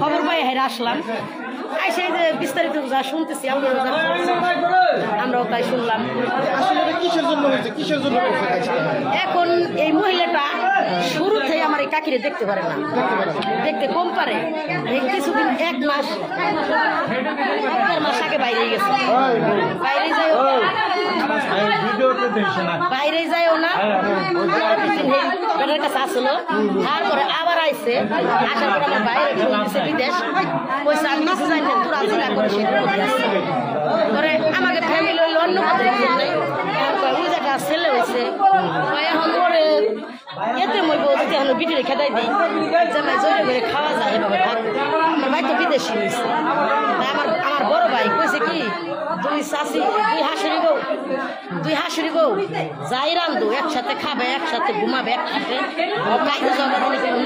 খবর পাই হেরে আসলাম আইসে যে বিস্তারিত যা শুনতেছি আমরাও তাই শুনলাম। এখন এই মহিলাটা শুরু থেকে আমার এই কাকিরে দেখতে পারে না, দেখতে কম পারে। কিছুদিন এক মাস আগে বাইরে গেছে, বাইরে যাইও না বেটার কাছে আসলো। তারপরে আবার আইসে, আসার পর আমার বাইরে বিদেশ পয়সা আমি কিছু জানি না, তোরা জোড়া করে পরে আমাকে ফ্যামিলি হইলো অন্য ওই জায়গা ছেলে হয়েছে এখন ওরে এতে মই বলছি এখন বিটিরে খেদাই দিই জামাই জোরে করে খাওয়া যায় এভাবে থাক। আমার ভাই তো বিদেশি হয়েছে, আমার বড় ভাই কইছে কি দুই শাশি দুই হাসুরি বউ যাই রান্ধু একসাথে খাবে, একসাথে ঘুমাবে, একসাথে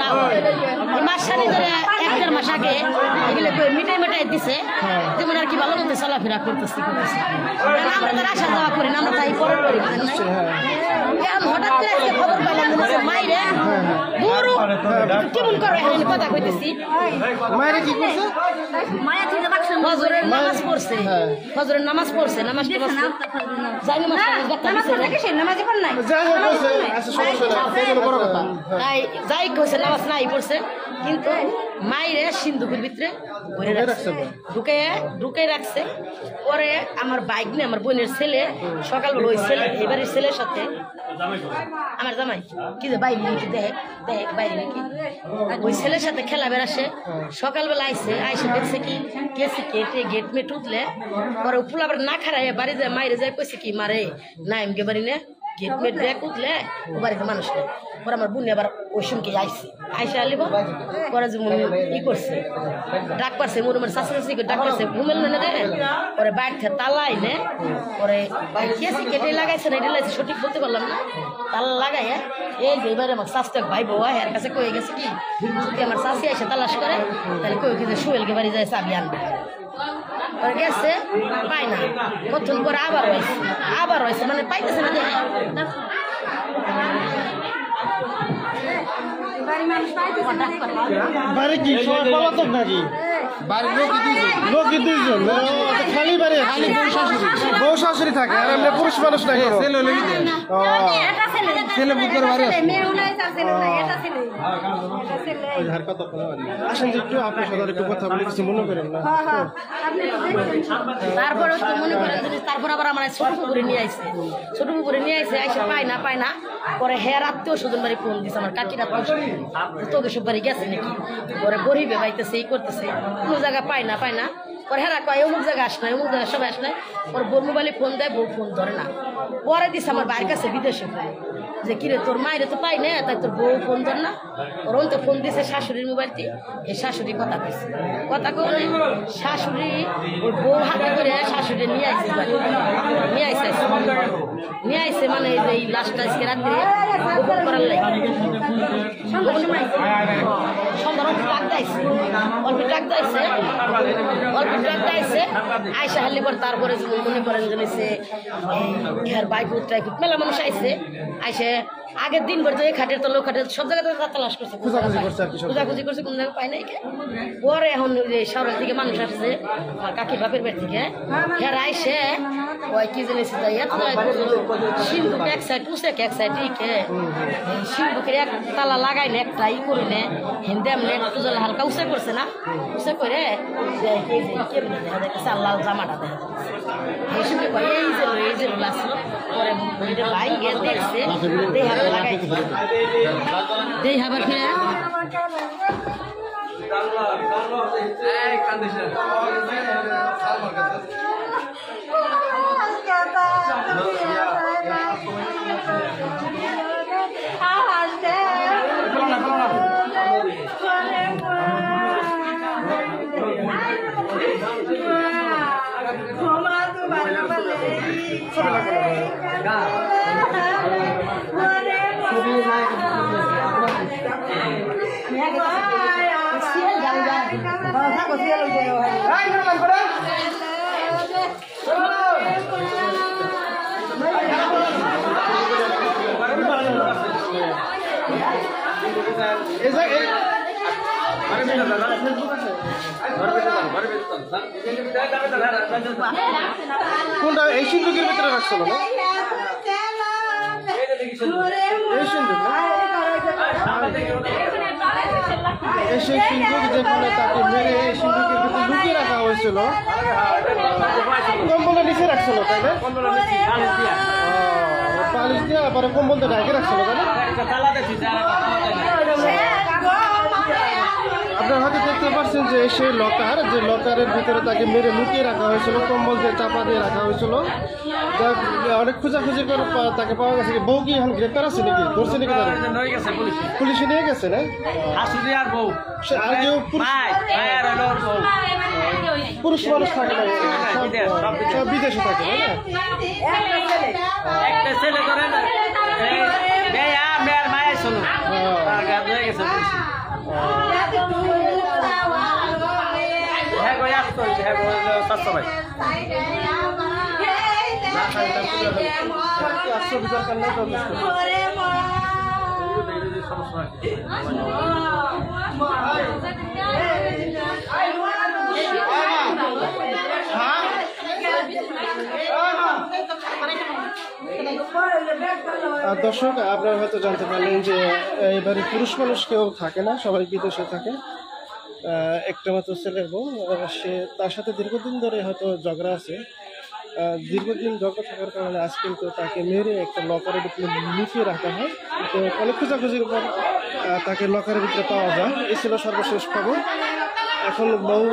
না মাসানি ধরে 1-1.5 মাস আগে এগুলো মিটাই দিছে, তেমন আর কি ভালো মতো চলাফেরা করতেছি। আমরা তো আসা যাওয়া করি না, আমরা তাই পরে করি হঠাৎ করে আজকে খবর পাইলাম মাইরে গরু কেমন করে কথা কইতেছি। মায়েরা কি করছে? ফজরের নামাজ পড়ছে, ফজরের নামাজ পড়ছে, নামাজ যাই কইছে নামাজ নাই পড়ছে, কিন্তু মাইরে সিন্ধুকের ভিতরে ঢুকে রাখছে। পরে আমার বাইক নিয়ে আমার বোনের ছেলে সকালবেলা ওই ছেলে এবারের ছেলের সাথে আমার জামাই কি যে বাইরে নাকি দেখ বাইরে নাকি ওই ছেলের সাথে খেলা বেড়াসে। সকালবেলা আইসে দেখছে কি কেসি কেটে গেট মেট উঠলে পরে পোলাবার না খারাই বাড়ি যায় মাইরে যায় কইছে কি মারে না এমকে বাড়ি নে গেট মেট দেখ উঠলে ও বাড়িতে মানুষ নেই। পরে আমার বোন আবার ওই সঙ্গে আইসে আলিব পরে যে ই করছে ডাক পারছে মোর আমার শাশুড়ি ডাক পারছে ঘুমেল না রে। পরে বাইর থেকে তালা আইনে পরে কেসি কেটে লাগাইছে না এটা লাগাইছে সঠিক বলতে পারলাম না। তালা লাগাই এই যে এবারে আমার শাস্তি ভাই বউ এর কাছে কয়ে গেছে কি যদি আমার শাশি এসে তালাশ করে তাহলে কয়ে গেছে সোহেলকে বাড়ি যায় চাবি আনবে। পরে গেছে পাই না, কতক্ষণ পরে আবার হয়েছে মানে পাইতেছে না। বাড়ি কি পলাতক নাকি? বাড়ির লোকই দুইজন খালি বাড়ি খালি বউ শাশুড়ি থাকে আর এমনি পুরুষ মানুষ নাই ছেলে বুকের বাড়ি আসেন যে একটু আপনার সাথে একটু কথা বলে কিছু মনে করেন না তারপরে তো মনে করেন তারপর আবার আমার ছোট পুকুরে নিয়ে আইছে আইসে পায় না পরে হের আত্মীয় স্বজন বাড়ি ফোন দিছে আমার কাকির আত্মীয় তোকে সব বাড়ি গেছে নাকি পরে গরিবে বাইতেছে এই করতেছে কোনো জায়গা পায় না পরে হেরা কয় অমুক জায়গা আস নাই অমুক জায়গা সবাই আস নাই পরে বোর মোবাইলে ফোন দেয় বউ ফোন ধরে না পরে দিছে আমার বাড়ির কাছে বিদেশে ফোন যে কিরে তোর মায়ের তো পাই না তাই তোর বউ ফোন ধর না ওর তো ফোন দিছে শাশুড়ির মোবাইলটি এই শাশুড়ি কথা কইছে কথা কই শাশুড়ি ওই বউ হাতে করে শাশুড়ি নিয়ে আইছে মানে এই লাস্টটা আজকে রাত্রে গোপন করার লাগে অল্প টাক দাইছে আইসা হারলি পর তারপরে মনে করেন যে ঘের বাইকুট টাইকুট মেলা মানুষ আইসে আগের দিন ভর এই খাটের তলো খাটের সব জায়গাতে তালাশ করছে খোঁজাখুঁজি করছে কোন জায়গায় পাই নাই পরে এখন শহরের দিকে মানুষ আসছে আমার কাকি বাপের বাড়ি থেকে ঘের আইসে ওই কি জিনিস সিন্ধুক এক সাইড পুষে এক সাইড সিন্ধুকের এক তালা লাগাই না একটা ই করে নে হিন্দে এমনি একটু জল হালকা উঁচে করছে না উঁচে করে দেখা যাচ্ছে লাল জামাটা দেখা যাচ্ছে এই সঙ্গে এই যে আসলো পরে লাইন গিয়ে দেখছে দেই হাবার ফিরে কোনটা এই সিন্ধুকের ভিতরে রাখছিল না এই সিন্ধুক সেই সিন্ধুক যেখানে তাকে মেরে এই সিন্ধুকের ভিতরে লুকিয়ে রাখা হয়েছিল কম্বলের নিচে রাখছিল তাই না পালিশ দিয়ে আবার কম্বলটা ঢাকে রাখছিল তাই না আপনার হয়তো দেখতে পাচ্ছেন যে সেই লকারের ভিতরে তাকে মেরে লুকিয়ে রাখা হয়েছিল কম্বল দিয়ে চাপা দিয়ে রাখা হয়েছিল অনেক খোঁজাখুঁজি করে তাকে পাওয়া গেছে বউ কি এখন গ্রেপ্তার আছে নাকি ধরছে নাকি পুলিশে নিয়ে গেছে না আর কেউ পুরুষ মানুষ থাকে না সব বিদেশে থাকে তাই দর্শক আপনারা হয়তো জানতে পারলেন যে এবারে পুরুষ মানুষ কেউ থাকে না, সবাই বিদেশে থাকে। একটা মাত্র ছেলের বউ, সে তার সাথে দীর্ঘদিন ধরে হয়তো ঝগড়া আছে। দীর্ঘদিন ঝগড়া থাকার কারণে আজ কিন্তু তাকে মেরে একটা লকারের ভিতরে লুকিয়ে রাখা হয়। তো অনেক খোঁজাখুঁজির পর তাকে লকারের ভিতরে পাওয়া যায়। এই ছিল সর্বশেষ খবর। এখন বউ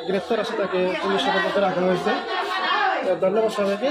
গ্রেফতার আছে, তাকে পুলিশের হাতে রাখা হয়েছে। ধন্যবাদ সবাইকে।